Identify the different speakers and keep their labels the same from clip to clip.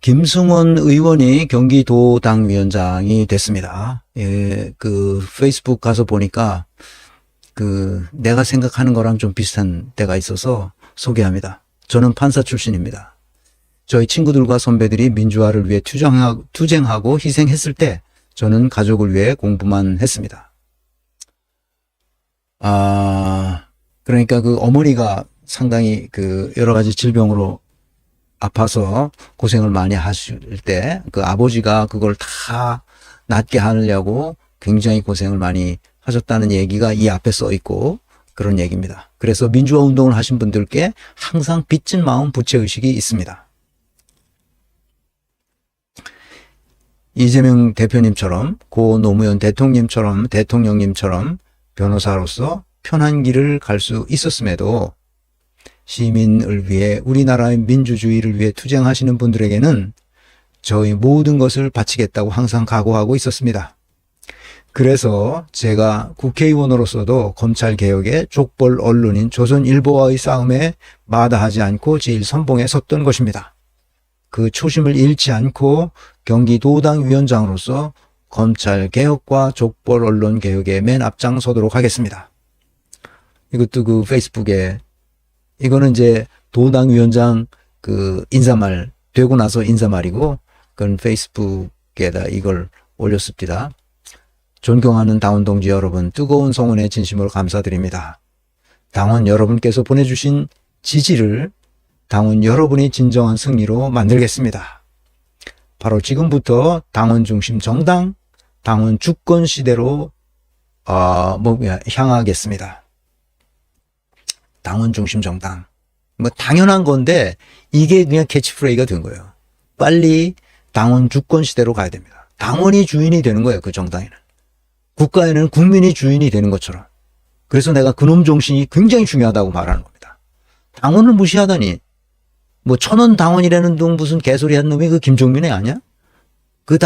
Speaker 1: 김승원 의원이 경기도당 위원장이 됐습니다. 예, 그 페이스북 가서 보니까 내가 생각하는 거랑 좀 비슷한 데가 있어서 소개합니다. 저는 판사 출신입니다. 저희 친구들과 선배들이 민주화를 위해 투쟁하고 희생했을 때 저는 가족을 위해 공부만 했습니다. 그러니까 그 어머니가 상당히 여러 가지 질병으로 아파서 고생을 많이 하실 때 그 아버지가 그걸 다 낫게 하려고 굉장히 고생을 많이 하셨다는 얘기가 이 앞에 써 있고 그런 얘기입니다. 그래서 민주화 운동을 하신 분들께 항상 빚진 마음 부채의식이 있습니다. 이재명 대표님처럼 고 노무현 대통령님처럼 변호사로서 편한 길을 갈 수 있었음에도 시민을 위해 우리나라의 민주주의를 위해 투쟁하시는 분들에게는 저희 모든 것을 바치겠다고 항상 각오하고 있었습니다. 그래서 제가 국회의원으로서도 검찰개혁의 족벌 언론인 조선일보와의 싸움에 마다하지 않고 제일 선봉에 섰던 것입니다. 그 초심을 잃지 않고 경기도당 위원장으로서 검찰개혁과 족벌 언론 개혁에 맨 앞장서도록 하겠습니다. 이것도 그 페이스북에 이거는 이제 도당 위원장 인사말 되고 나서 인사말이고 그건 페이스북에다 이걸 올렸습니다. 존경하는 당원 동지 여러분, 뜨거운 성원에 진심으로 감사드립니다. 당원 여러분께서 보내주신 지지를 당원 여러분이 진정한 승리로 만들겠습니다. 바로 지금부터 당원 중심 정당, 당원 주권 시대로 향하겠습니다. 당원 중심 정당. 뭐 당연한 건데 이게 그냥 캐치프레이가 된 거예요. 빨리 당원 주권 시대로 가야 됩니다. 당원이 주인이 되는 거예요. 그 정당에는. 국가에는 국민이 주인이 되는 것처럼. 그래서 내가 그놈 정신이 굉장히 중요하다고 말하는 겁니다. 당원을 무시하다니 뭐 천원 당원이라는 둥 무슨 개소리 한 놈이 그 김종민이 아니야? 그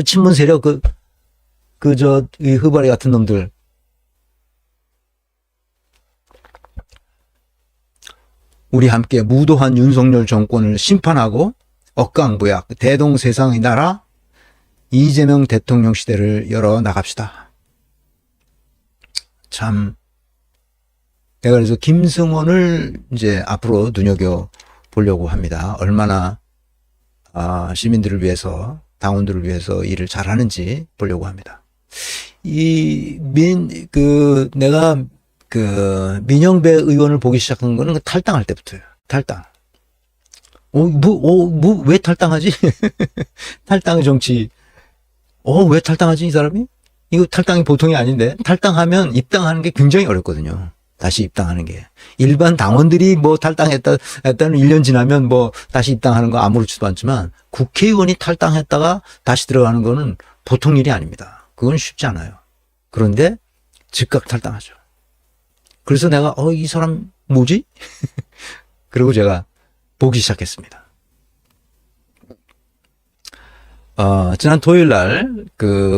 Speaker 1: 친문 세력 이 흐바리 같은 놈들. 우리 함께 무도한 윤석열 정권을 심판하고 억강부약 대동세상의 나라 이재명 대통령 시대를 열어 나갑시다. 참 내가 그래서 김승원을 이제 앞으로 눈여겨 보려고 합니다. 얼마나 시민들을 위해서 당원들을 위해서 일을 잘하는지 보려고 합니다. 내가 민영배 의원을 보기 시작한 거는 탈당할 때부터예요. 탈당. 왜 탈당하지? 탈당의 정치. 왜 탈당하지, 이 사람이? 이거 탈당이 보통이 아닌데. 탈당하면 입당하는 게 굉장히 어렵거든요. 다시 입당하는 게. 일반 당원들이 뭐 탈당했다는 1년 지나면 뭐 다시 입당하는 거 아무렇지도 않지만 국회의원이 탈당했다가 다시 들어가는 거는 보통 일이 아닙니다. 그건 쉽지 않아요. 그런데 즉각 탈당하죠. 그래서 내가 이 사람 뭐지? 그리고 제가 보기 시작했습니다. 지난 토요일 날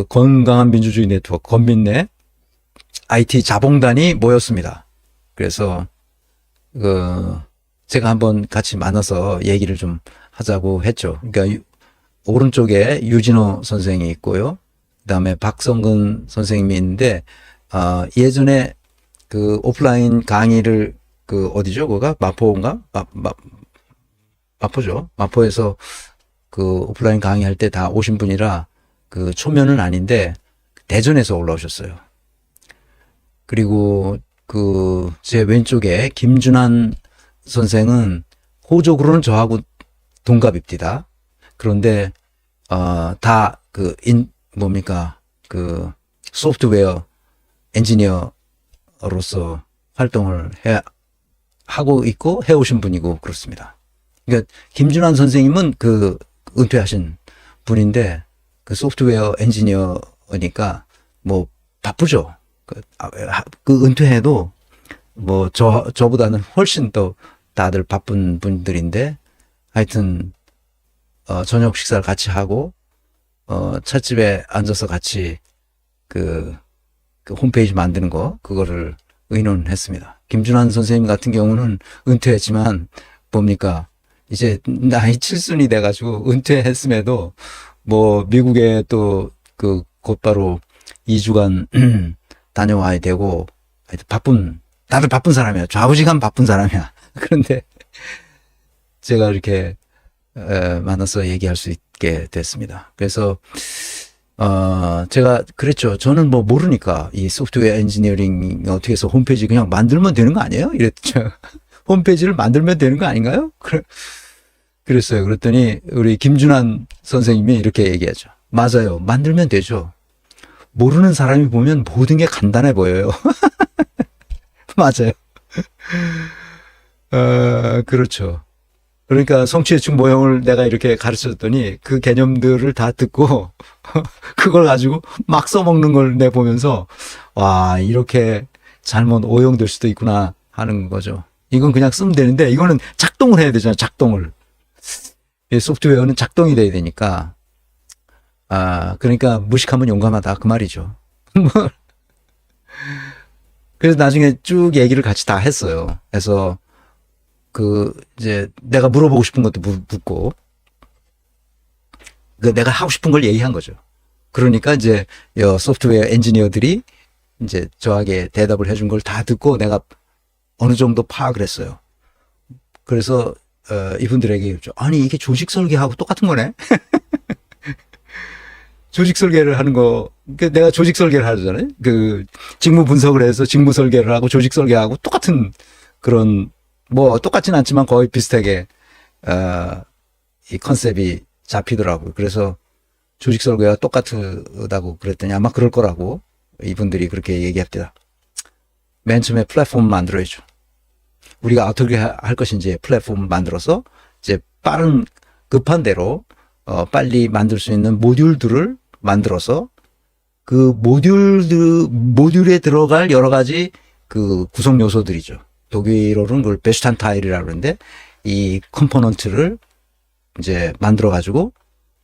Speaker 1: 건강한 민주주의 네트워크 건민네 IT 자봉단이 모였습니다. 그래서 제가 한번 같이 만나서 얘기를 좀 하자고 했죠. 그러니까 오른쪽에 유진호 선생이 있고요. 그다음에 박성근 선생님이 있는데 예전에 오프라인 강의를 어디죠? 거가 마포인가? 마포죠. 마포에서 오프라인 강의할 때 다 오신 분이라 초면은 아닌데 대전에서 올라오셨어요. 그리고 제 왼쪽에 김준환 선생은 호적으로는 저하고 동갑입니다. 그런데 다 소프트웨어 엔지니어로서 활동을 하고 있고 해오신 분이고 그렇습니다. 그러니까 김준환 선생님은 은퇴하신 분인데 소프트웨어 엔지니어니까 뭐 바쁘죠. 은퇴해도 뭐 저보다는 훨씬 더 다들 바쁜 분들인데 하여튼 저녁 식사를 같이 하고 찻집에 앉아서 같이 그 홈페이지 만드는 거 그거를 의논했습니다. 김준환 선생님 같은 경우는 은퇴했지만 뭡니까 이제 나이 칠순이 돼가지고 은퇴했음에도 뭐 미국에 또 그 곧바로 2주간 다녀와야 되고 하여튼 다들 바쁜 사람이야. 좌우지간 바쁜 사람이야. 그런데 제가 이렇게 만나서 얘기할 수 있게 됐습니다. 그래서 제가 그랬죠. 저는 뭐 모르니까 이 소프트웨어 엔지니어링 어떻게 해서 홈페이지 그냥 만들면 되는 거 아니에요? 이랬죠. 홈페이지를 만들면 되는 거 아닌가요? 그랬어요. 그랬더니 우리 김준환 선생님이 이렇게 얘기하죠. 맞아요. 만들면 되죠. 모르는 사람이 보면 모든 게 간단해 보여요. 맞아요. 그렇죠. 그러니까 성취해축 모형을 내가 이렇게 가르쳤더니 그 개념들을 다 듣고 그걸 가지고 막 써먹는 걸 내보면서 와, 이렇게 잘못 오용될 수도 있구나 하는 거죠. 이건 그냥 쓰면 되는데 이거는 작동을 해야 되잖아요. 작동을. 소프트웨어는 작동이 돼야 되니까. 그러니까 무식하면 용감하다 그 말이죠. 그래서 나중에 쭉 얘기를 같이 다 했어요. 그래서 이제 내가 물어보고 싶은 것도 묻고, 내가 하고 싶은 걸 얘기한 거죠. 그러니까 이제 소프트웨어 엔지니어들이 이제 저에게 대답을 해준 걸 다 듣고 내가 어느 정도 파악을 했어요. 그래서 이분들에게 아니 이게 조직 설계하고 똑같은 거네. 조직 설계를 하는 거, 내가 조직 설계를 하잖아요. 직무 분석을 해서 직무 설계를 하고 조직 설계하고 똑같은 그런, 뭐 똑같진 않지만 거의 비슷하게 이 컨셉이 잡히더라고요. 그래서 조직 설계가 똑같다고 그랬더니 아마 그럴 거라고 이분들이 그렇게 얘기합니다. 맨 처음에 플랫폼을 만들어야죠. 우리가 어떻게 할 것인지 플랫폼을 만들어서 이제 급한 대로 빨리 만들 수 있는 모듈들을 만들어서 그 모듈에 들어갈 여러 가지 그 구성 요소들이죠. 독일어로는 그걸 베슈탄타일이라고 그러는데 이 컴포넌트를 이제 만들어 가지고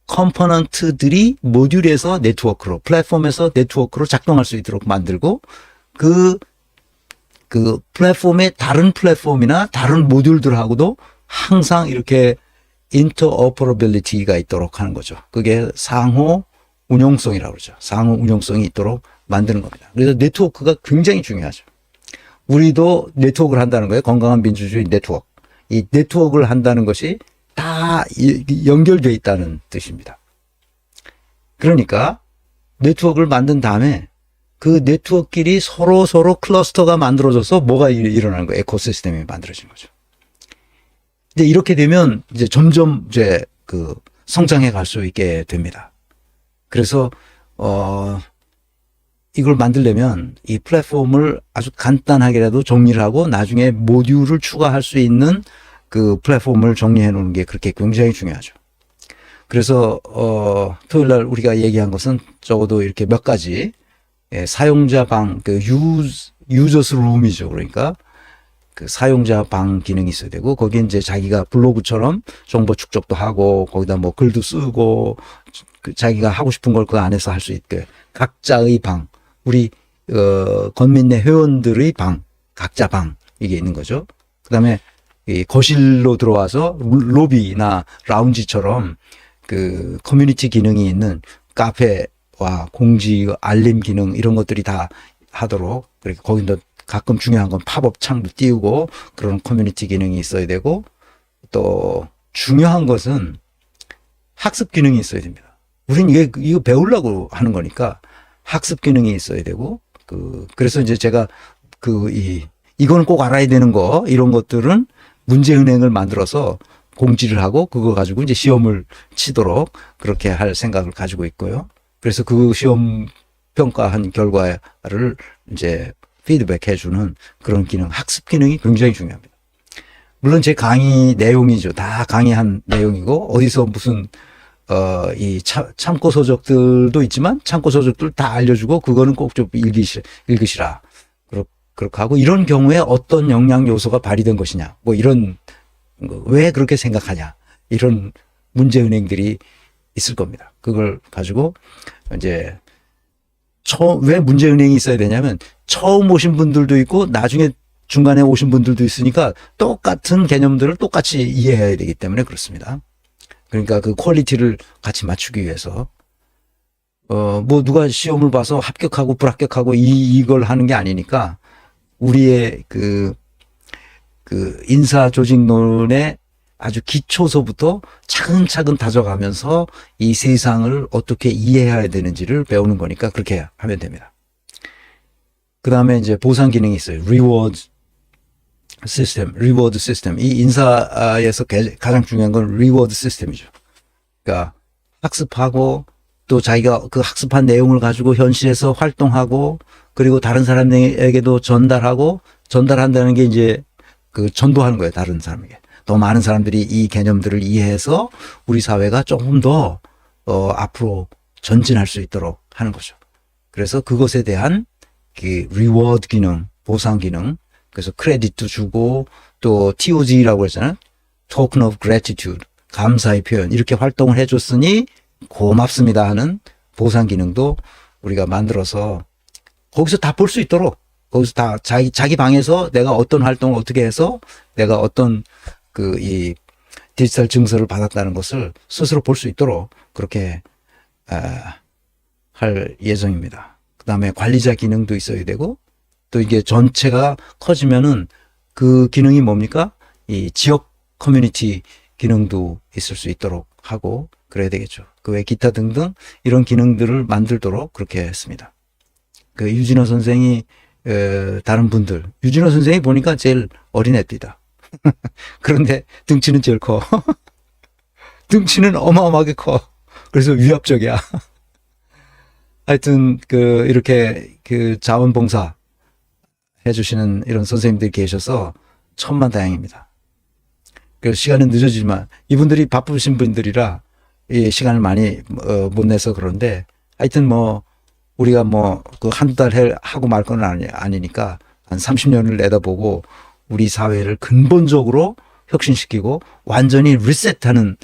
Speaker 1: 컴포넌트들이 모듈에서 네트워크로, 플랫폼에서 네트워크로 작동할 수 있도록 만들고 그 플랫폼의 다른 플랫폼이나 다른 모듈들하고도 항상 이렇게 인터오퍼러빌리티가 있도록 하는 거죠. 그게 상호 운용성이라고 그러죠. 상호 운용성이 있도록 만드는 겁니다. 그래서 네트워크가 굉장히 중요하죠. 우리도 네트워크를 한다는 거예요. 건강한 민주주의 네트워크. 이 네트워크를 한다는 것이 다 연결되어 있다는 뜻입니다. 그러니까 네트워크를 만든 다음에 그 네트워크끼리 서로 클러스터가 만들어져서 뭐가 일어나는 거예요? 에코시스템이 만들어지는 거죠. 이제 이렇게 되면 이제 점점 이제 성장해 갈 수 있게 됩니다. 그래서 이걸 만들려면 이 플랫폼을 아주 간단하게라도 정리를 하고 나중에 모듈을 추가할 수 있는 그 플랫폼을 정리해 놓는 게 그렇게 굉장히 중요하죠. 그래서 토요일 날 우리가 얘기한 것은 적어도 이렇게 몇 가지 사용자 방, 유저스 룸이죠. 그러니까 그 사용자 방 기능이 있어야 되고 거기에 이제 자기가 블로그처럼 정보 축적도 하고 거기다 뭐 글도 쓰고 자기가 하고 싶은 걸 그 안에서 할 수 있게 각자의 방, 우리 건민내 회원들의 방, 각자 방 이게 있는 거죠. 그다음에 이 거실로 들어와서 로비나 라운지처럼 그 커뮤니티 기능이 있는 카페와 공지 알림 기능 이런 것들이 다 하도록 그렇게 거기도 가끔 중요한 건 팝업 창도 띄우고 그런 커뮤니티 기능이 있어야 되고 또 중요한 것은 학습 기능이 있어야 됩니다. 우린 이거 배우려고 하는 거니까 학습 기능이 있어야 되고 그래서 이제 제가 이거는 꼭 알아야 되는 거 이런 것들은 문제은행을 만들어서 공지를 하고 그거 가지고 이제 시험을 치도록 그렇게 할 생각을 가지고 있고요. 그래서 그 시험 평가한 결과를 이제 피드백 해주는 그런 기능, 학습 기능이 굉장히 중요합니다. 물론 제 강의 내용이죠. 다 강의한 내용이고 어디서 무슨 이 참고 서적들도 있지만 참고 서적들 다 알려주고 그거는 꼭 좀 읽으시라. 그렇게 하고 이런 경우에 어떤 영양 요소가 발휘된 것이냐. 뭐 이런 왜 그렇게 생각하냐. 이런 문제은행들이 있을 겁니다. 그걸 가지고 이제 왜 문제은행이 있어야 되냐면 처음 오신 분들도 있고 나중에 중간에 오신 분들도 있으니까 똑같은 개념들을 똑같이 이해해야 되기 때문에 그렇습니다. 그러니까 그 퀄리티를 같이 맞추기 위해서 뭐 누가 시험을 봐서 합격하고 불합격하고 이걸 하는 게 아니니까 우리의 그 인사 조직론의 아주 기초서부터 차근차근 다져가면서 이 세상을 어떻게 이해해야 되는지를 배우는 거니까 그렇게 하면 됩니다. 그 다음에 이제 보상 기능이 있어요. 리워드 시스템. 이 인사에서 가장 중요한 건 리워드 시스템이죠. 그러니까 학습하고 또 자기가 그 학습한 내용을 가지고 현실에서 활동하고 그리고 다른 사람에게도 전달한다는 게 이제 그 전도하는 거예요. 다른 사람에게. 더 많은 사람들이 이 개념들을 이해해서 우리 사회가 조금 더 앞으로 전진할 수 있도록 하는 거죠. 그래서 그것에 대한 그 리워드 기능, 보상 기능, 그래서 크레딧도 주고 또 TOG라고 했잖아요. Token of Gratitude, 감사의 표현 이렇게 활동을 해줬으니 고맙습니다 하는 보상 기능도 우리가 만들어서 거기서 다 볼 수 있도록 거기서 다 자기 방에서 내가 어떤 활동을 어떻게 해서 내가 어떤 이 디지털 증서를 받았다는 것을 스스로 볼 수 있도록 그렇게 할 예정입니다. 그 다음에 관리자 기능도 있어야 되고 또 이게 전체가 커지면은 그 기능이 뭡니까? 이 지역 커뮤니티 기능도 있을 수 있도록 하고 그래야 되겠죠. 그 외 기타 등등 이런 기능들을 만들도록 그렇게 했습니다. 그 유진호 선생이 다른 분들 유진호 선생이 보니까 제일 어린 애입니다. 그런데 등치는 제일 커. 등치는 어마어마하게 커. 그래서 위압적이야. 하여튼 이렇게 자원봉사 해주시는 이런 선생님들이 계셔서 천만다행입니다. 그래서 시간은 늦어지지만 이분들이 바쁘신 분들이라 이 시간을 많이 못 내서 그런데 하여튼 뭐 우리가 뭐 한두 달 하고 말 건 아니니까 한 30년을 내다보고 우리 사회를 근본적으로 혁신시키고 완전히 리셋하는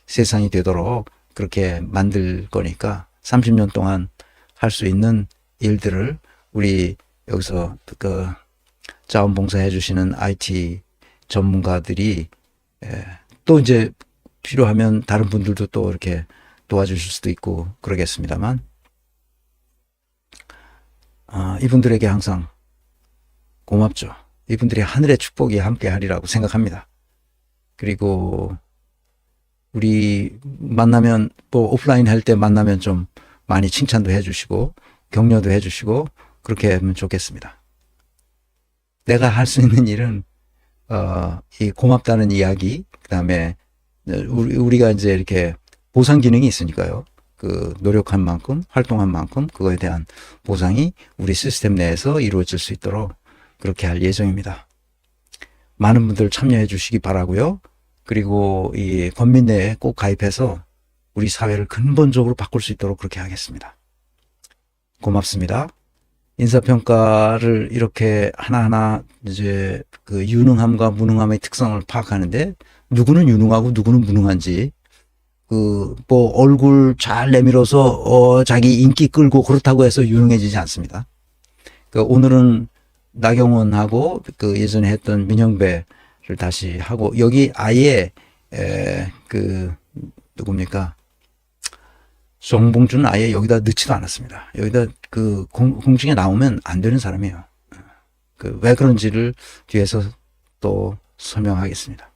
Speaker 1: 세상이 되도록 그렇게 만들 거니까 30년 동안 할 수 있는 일들을 우리 여기서 자원봉사 해주시는 IT 전문가들이 또 이제 필요하면 다른 분들도 또 이렇게 도와주실 수도 있고 그러겠습니다만 이분들에게 항상 고맙죠. 이분들이 하늘의 축복이 함께 하리라고 생각합니다. 그리고 우리 만나면 뭐 오프라인 할 때 만나면 좀 많이 칭찬도 해주시고 격려도 해주시고 그렇게 하면 좋겠습니다. 내가 할 수 있는 일은 이 고맙다는 이야기 그다음에 우리가 이제 이렇게 보상 기능이 있으니까요. 그 노력한 만큼 활동한 만큼 그거에 대한 보상이 우리 시스템 내에서 이루어질 수 있도록 그렇게 할 예정입니다. 많은 분들 참여해 주시기 바라고요. 그리고 이 권민대에 꼭 가입해서 우리 사회를 근본적으로 바꿀 수 있도록 그렇게 하겠습니다. 고맙습니다. 인사평가를 이렇게 하나하나 이제 그 유능함과 무능함의 특성을 파악하는데 누구는 유능하고 누구는 무능한지 뭐 얼굴 잘 내밀어서 자기 인기 끌고 그렇다고 해서 유능해지지 않습니다. 오늘은 나경원하고 예전에 했던 민영배를 다시 하고 여기 아예 누굽니까? 정봉주는 아예 여기다 넣지도 않았습니다. 여기다 공중에 나오면 안 되는 사람이에요. 왜 그런지를 뒤에서 또 설명하겠습니다.